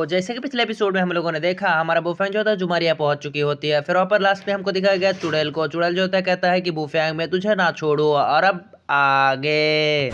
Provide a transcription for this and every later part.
जैसे कि पिछले एपिसोड में हम लोगों ने देखा, हमारा बुफैंग जो होता है जुमारिया पहुंच चुकी होती है। फिर वहाँ पर लास्ट में हमको दिखाया गया चुड़ैल को। चुड़ैल जो होता है कहता है कि बुफैंग मैं तुझे ना छोड़ू। और अब आगे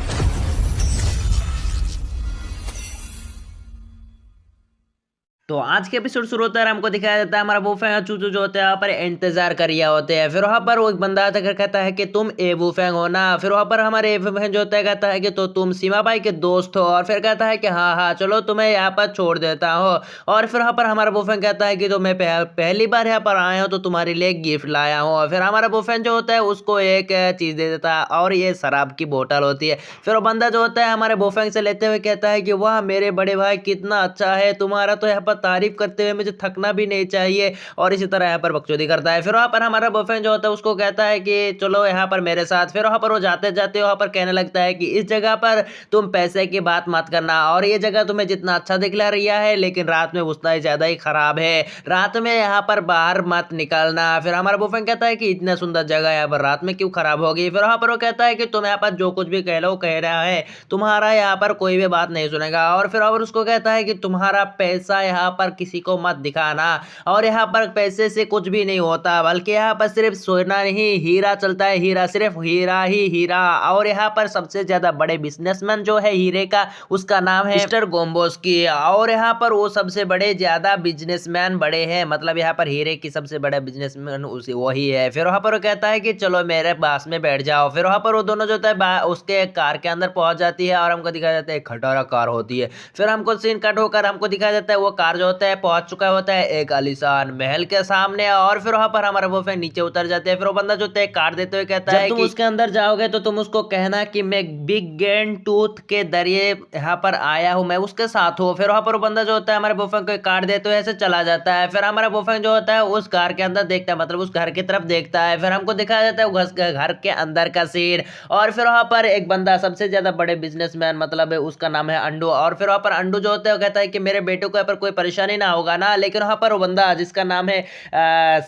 तो आज के एपिसोड शुरू होता है और हमको दिखाया जाता है हमारा वुफैंग और चूचू जो होते हैं वहाँ पर इंतजार कर रहा होते हैं। फिर वहाँ पर वो एक बंदा आता है कहता है कि तुम ए वुफैंग हो ना। फिर वहाँ पर हमारे ए वुफैंग जो होता है कहता है कि तो तुम सीमा बाई के दोस्त हो। और फिर कहता है कि हाँ हाँ चलो तुम्हें यहाँ पर छोड़ देता हूँ। और फिर वहाँ पर हमारा वुफैंग कहता है कि तो मैं पहली बार यहाँ पर आया हूँ तो तुम्हारे लिए गिफ्ट लाया हूँ। और फिर हमारा वुफैंग जो होता है उसको एक चीज़ दे देता है और ये शराब की बोतल होती है। फिर वो बंदा जो होता है हमारे वुफैंग से लेते हुए कहता है कि वाह मेरे बड़े भाई कितना अच्छा है, तुम्हारा तो यहाँ पर तारीफ करते हुए मुझे थकना भी नहीं चाहिए। और इसी तरह यहाँ पर बकचोदी करता है। फिर वहाँ पर हमारा बॉयफ्रेंड जो होता है उसको कहता है कि चलो यहाँ पर मेरे साथ। फिर वहाँ पर वो जाते जाते वहाँ पर कहने लगता है कि इस जगह पर तुम पैसे की बात मत करना और ये जगह तुम्हें जितना अच्छा दिखला रही है लेकिन रात में उतना ही ज्यादा ही खराब है। रात में यहाँ पर बाहर मत निकलना। फिर हमारा बॉयफ्रेंड कहता है कि इतना सुंदर जगह यहाँ पर रात में क्यों खराब होगी। फिर वहाँ पर वो कहता है कि तुम यहाँ पर जो कुछ भी कह लो कह रहा है, तुम्हारा यहाँ पर कोई भी बात नहीं सुनेगा। और फिर और उसको कहता है कि तुम्हारा पैसा यहाँ पर किसी को मत दिखाना और यहाँ पर पैसे से कुछ भी नहीं होता, बल्कि यहाँ पर सिर्फ सोना नहीं हीरा चलता है। हीरा सिर्फ हीरा ही हीरा। और यहाँ पर सबसे ज्यादा बड़े बिजनेसमैन जो है हीरे का उसका नाम है मिस्टर गोम्बोस्की। और यहाँ पर वो सबसे बड़े ज्यादा बिजनेसमैन बड़े हैं, मतलब यहाँ पर हीरे की सबसे बड़ा बिजनेसमैन उसी वही है। फिर वहां पर वो कहता है कि चलो मेरे पास में बैठ जाओ। फिर वहां पर वो दोनों जो है उसके कार के अंदर पहुंच जाती है और हमको दिखाया जाता है एक खटारा कार होती है। फिर हमको सीन कट होकर हमको दिखाया जाता है वो कार जो होता है पहुंच चुका होता है एक आलीशान महल के सामने। और फिर वहां पर हमारा बॉयफ्रेंड नीचे उतर जाते हैं। फिर वो बंदा जो होता है कार देते हुए कहता है कि उसके अंदर जाओगे तो तुम उसको कहना कि मैं बिग गेन टूथ के जरिए यहाँ पर आया हूँ, मैं उसके साथ हूँ। फिर वहां पर वो बंदा जो होता है हमारे बॉयफ्रेंड को कार देते हुए ऐसे चला जाता है। फिर हमारा बॉयफ्रेंड जो होता है उस कार के अंदर देखता है, मतलब उस घर की तरफ देखता है। फिर हमको दिखाया जाता है घर के अंदर का सीन। और फिर वहां पर एक बंदा सबसे ज्यादा बड़े बिजनेसमैन, मतलब उसका नाम है अंडू। और फिर वहां पर अंडू जो होता है वो कहता है कि मेरे बेटे को यहाँ पर कोई परेशानी ना होगा ना। लेकिन वहां पर वो बंदा जिसका नाम है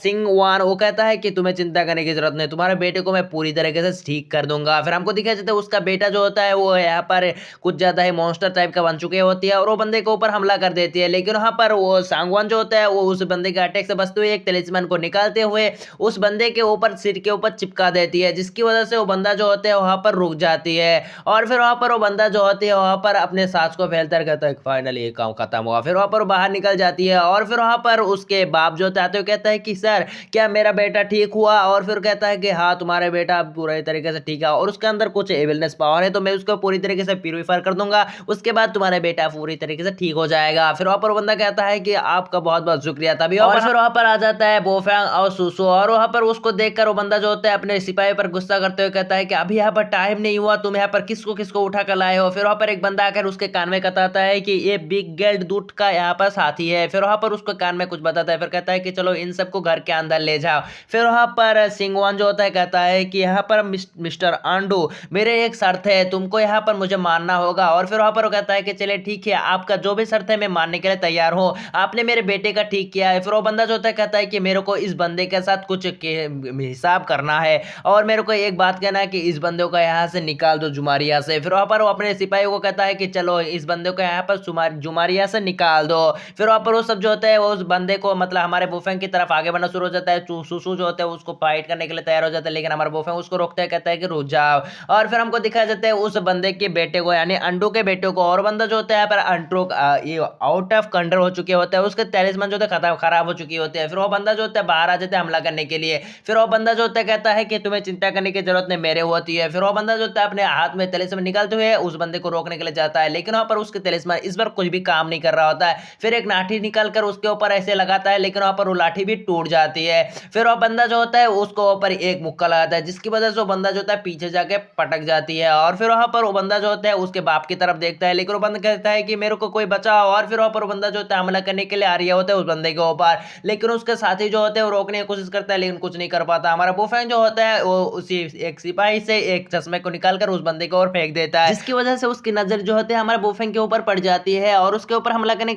सिंह वान, वो कहता है कि तुम्हें चिंता करने की जरूरत नहीं, तुम्हारे बेटे को मैं पूरी तरीके से ठीक कर दूंगा। फिर हमको दिखाया जाता है उसका बेटा जो होता है वो यहाँ पर कुछ ज्यादा ही मॉन्स्टर टाइप का बन चुके होती है और वो बंदे के ऊपर हमला कर देती है। लेकिन वहां पर वो सांगवान जो होता है वो उस बंदे के अटैक से बचते हुए एक तलिस्मान को निकालते हुए उस बंदे के ऊपर सिर के ऊपर चिपका देती है, जिसकी वजह से वो बंदा जो होता है वहां पर रुक जाती है। और फिर वहां पर वो बंदा जो होती है वहां पर अपने सांस को फैलता रहता है, फाइनली ये काम खत्म हुआ। फिर वहां पर बाहर निकल जाती है और फिर वहां पर उसके बाप जो आते हो कहता है कि सर क्या मेरा बेटा ठीक हुआ। और फिर कहता है कि हाँ तुम्हारा बेटा पूरी तरीके से ठीक है और उसके अंदर कुछ एविलनेस पावर है तो मैं उसको पूरी तरीके से प्यूरीफाई कर दूंगा, उसके बाद तुम्हारा बेटा पूरी तरीके से ठीक हो जाएगा। फिर वहां पर बंदा कहता है कि आपका बहुत बहुत शुक्रिया। तभी और फिर वहां पर आ जाता है बोफैंग और सुसु और वहां पर उसको देखकर वो बंदा जो होता है अपने सिपाही पर गुस्सा करते हुए कहता है कि अभी यहाँ पर टाइम नहीं हुआ, तुम यहाँ पर किसको किसको उठा कर लाए हो। फिर वहां पर एक बंदा आकर उसके कान में बताता है कि ये बिग गेल्ड दूत का यहाँ पर साथी है। फिर वहां पर उसको कान में कुछ बताता है, फिर कहता है कि चलो इन सबको घर के अंदर ले जाओ। फिर वहां पर सिंगवान जो होता है कहता है कि यहाँ पर मिस्टर आंडू मेरे एक शर्त है, तुमको यहाँ पर मुझे मानना होगा। और फिर वहां पर वो कहता है कि चले ठीक है आपका जो भी शर्त है मैं मानने के लिए तैयार हूँ, आपने मेरे बेटे का ठीक किया है। फिर वो बंदा जो होता है कहता है कि मेरे को इस बंदे के साथ कुछ हिसाब करना है और मेरे को एक बात कहना है कि इस बंदे को यहाँ से निकाल दो जुमारिया से। फिर वहां पर वो अपने सिपाहियों को कहता है कि चलो इस बंदे को यहाँ पर जुमारिया से निकाल दो। फिर वहां पर वो सब जो होता है वो उस बंदे को मतलब हमारे बुफेंग की तरफ आगे बढ़ना शुरू हो जाता है। सुसु जो होता है उसको फाइट करने के लिए तैयार हो जाता है, लेकिन हमारा बुफेंग उसको रोकता है, कहता है कि रुक जाओ। और फिर हमको दिखाया जाता है उस बंदे के बेटे को यानी अंडू के बेटे को। और बंदा जो होता है यहाँ पर अंट्रो ये आउट ऑफ कंट्रोल हो चुके होते हैं, उसके तैलिस्मान जो होता है खराब हो चुकी होती है। फिर वो बंदा जो होता है बाहर आ जाता है हमला करने के लिए। फिर वो बंदा जो होता है कहता है कि तुम्हें चिंता करने की जरूरत नहीं मेरे होती है। फिर वो बंदा जो होता है अपने हाथ में तलिस्मान निकालते हुए उस बंदे को रोकने के लिए जाता है, लेकिन वहां पर उसके तलिस्मान इस बार कुछ भी काम नहीं कर रहा होता है। फिर एक लाठी निकालकर उसके ऊपर ऐसे लगाता है, लेकिन वहां पर वो लाठी भी टूट जाती है। फिर वो बंदा जो होता है उसको ऊपर एक मुक्का लगाता है, जिसकी वजह से वो बंदा जो होता है पीछे जाके पटक जाती है। और फिर वहां पर वो बंदा जो होता है उसके बाप की तरफ देखता है, लेकिन वो बंदा कहता है कि मेरे को कोई बचाओ। और फिर वहां पर वो बंदा जो होता है हमला करने के लिए आ रहा होता है उस बंदे के ऊपर, लेकिन उसके साथी जो होते हैं वो रोकने की कोशिश करता है लेकिन कुछ नहीं कर पाता। हमारा बुफैंग जो होता है वो उसी एक सिपाही से एक चश्मे को निकालकर उस बंदे के ऊपर फेंक देता है, जिसकी वजह से उसकी नजर जो होती है हमारे बुफैंग के ऊपर पड़ जाती है और उसके ऊपर हमला करने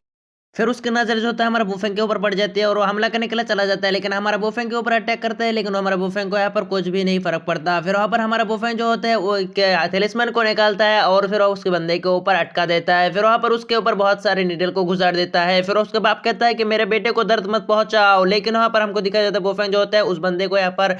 फिर उसकी नज़र जो होता है हमारे वुफेंग के ऊपर पड़ जाती है और वो हमला करने के लिए चला जाता है, लेकिन हमारा वुफेंग के ऊपर अटैक करता है, लेकिन हमारा वुफेंग को यहाँ पर कुछ भी नहीं फर्क पड़ता। फिर वहाँ पर हमारा वुफेंग जो होता है वो एक टेलिस्मैन को निकालता है और फिर वो उसके बंदे के ऊपर अटका देता है। फिर वहाँ पर उसके ऊपर बहुत सारे नीडल को घुसाड़ देता है। फिर उसके बाप कहता है कि मेरे बेटे को दर्द मत पहुंचाओ, लेकिन वहाँ पर हमको दिखाया जाता है वुफेंग जो होता है उस बंदे को यहाँ पर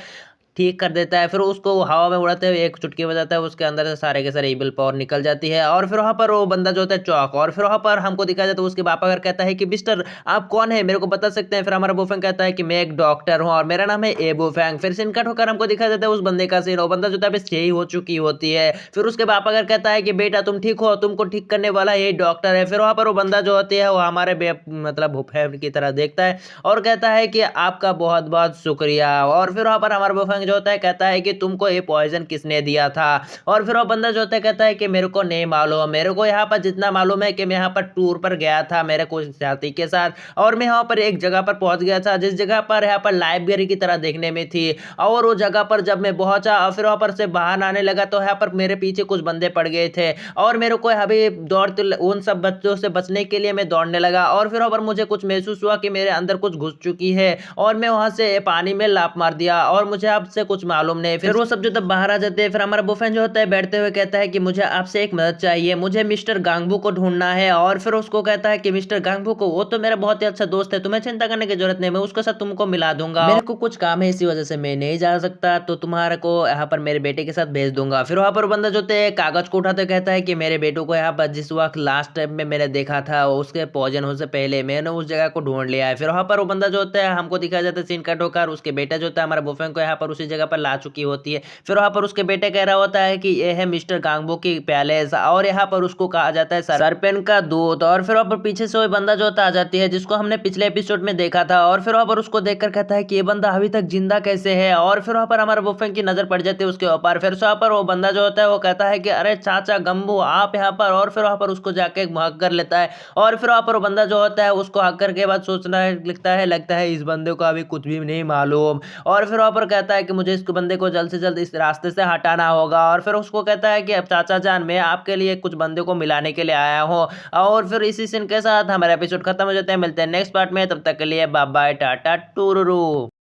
ठीक कर देता है। फिर उसको हवा में उड़ाते हुए एक चुटकी बजाता है, उसके अंदर से सारे के सारे इविल पावर निकल जाती है और फिर वहाँ पर वो बंदा जो होता है चौक। और फिर वहाँ पर हमको दिखाया जाता है उसके पापा अगर कहता है कि मिस्टर आप कौन है, मेरे को बता सकते हैं। फिर हमारा बुफेंग कहता है कि मैं एक डॉक्टर हूँ और मेरा नाम है ए बुफेंग। फिर सीन कट होकर हमको दिखाया जाता है उस बंदे का सीन, वो बंदा जो था सही हो चुकी होती है। फिर उसके पापा अगर कहता है कि बेटा तुम ठीक हो, तुमको ठीक करने वाला ये डॉक्टर है। फिर वहाँ पर वो बंदा जो होती है वो हमारे मतलब बुफेंग की तरह देखता है और कहता है कि आपका बहुत बहुत शुक्रिया। और फिर वहाँ पर हमारा बुफेंग जो होता है कहता है कि तुमको ये पॉइजन किसने दिया था। और फिर वो बंदा जो होता है कहता है कि मेरे को नहीं मालूम, मेरे को यहाँ पर जितना मालूम है कि मैं यहाँ पर टूर पर गया था मेरे कुछ साथी के साथ और मैं यहाँ पर एक जगह पर पहुंच गया था जिस जगह पर यहाँ पर लाइब्रेरी की तरह देखने में थी। और वो जगह पर जब मैं पहुंचा और फिर वहाँ पर से बाहर आने लगा तो यहाँ पर मेरे पीछे कुछ बंदे पड़ गए थे और मेरे को अभी दौड़ते उन सब बच्चों से बचने के लिए मैं दौड़ने लगा। और फिर वहाँ पर मुझे कुछ महसूस हुआ कि मेरे अंदर कुछ घुस चुकी है और मैं वहां से पानी में लात मार दिया और मुझे आपसे कुछ मालूम नहीं। फिर वो सब जो तब बाहर आ जाते हैं, फिर हमारा बुफेन जो होता है बैठते हुए कहता है कि मुझे आपसे एक मदद चाहिए, मुझे मिस्टर गांगबू को ढूंढना है। और फिर उसको कहता है कि मिस्टर गांगबू को, वो तो मेरा बहुत ही अच्छा दोस्त है, तुम्हें चिंता करने की जरूरत नहीं, मैं उसके साथ तुमको मिला दूंगा, मेरे को कुछ काम है इसी वजह से मैं नहीं जा सकता, तो तुम्हारे को यहाँ पर मेरे बेटे के साथ भेज दूंगा। फिर वहां पर बंदा जो होता है कागज को उठाते कहता है कि मेरे बेटो को यहाँ पर जिस वक्त लास्ट टाइम में मैंने देखा था उसके पॉइजन होने से पहले मैंने उस जगह को ढूंढ लिया है। फिर वहां पर वो बंदा जो होता है हमको दिखाया जाता है सीन कट होकर उसके बेटा जो होता है हमारा बुफेन को यहाँ पर उसी जगह पर ला चुकी होती है। फिर वहां पर उसके बेटे कह रहा होता है कि ये है मिस्टर गांगबो की पैलेस और यहाँ पर उसको कहा जाता है सरपेन का दूत। और फिर वहां पर पीछे से वो बंदा जो होता आ जाती है जिसको हमने पिछले एपिसोड में देखा था और फिर वहां पर उसको देखकर कहता है कि ये बंदा अभी तक जिंदा कैसे है। और फिर वहां पर हमारा बुफेन की नजर पड़ जाती है उसके ऊपर। फिर वहां पर वो बंदा जो होता है वो कहता है कि अरे चाचा गंबू आप यहाँ पर। और फिर वहां पर उसको जाके हक कर लेता है और फिर वहां पर वो बंदा जो होता है उसको हक करके बाद सोचना है लगता है इस बंदे को अभी कुछ भी नहीं मालूम। और फिर वहां पर कहता है कि मुझे इस बंदे को जल्द से जल्द इस रास्ते से हटाना होगा। और फिर उसको कहता है कि अब चाचा जान मैं आपके लिए कुछ बंदे को मिलाने के लिए आया हूँ। और फिर इसी सीन के साथ हमारा एपिसोड खत्म हो जाता है। मिलते हैं नेक्स्ट पार्ट में, तब तक के लिए बाय बाय टाटा टूरू।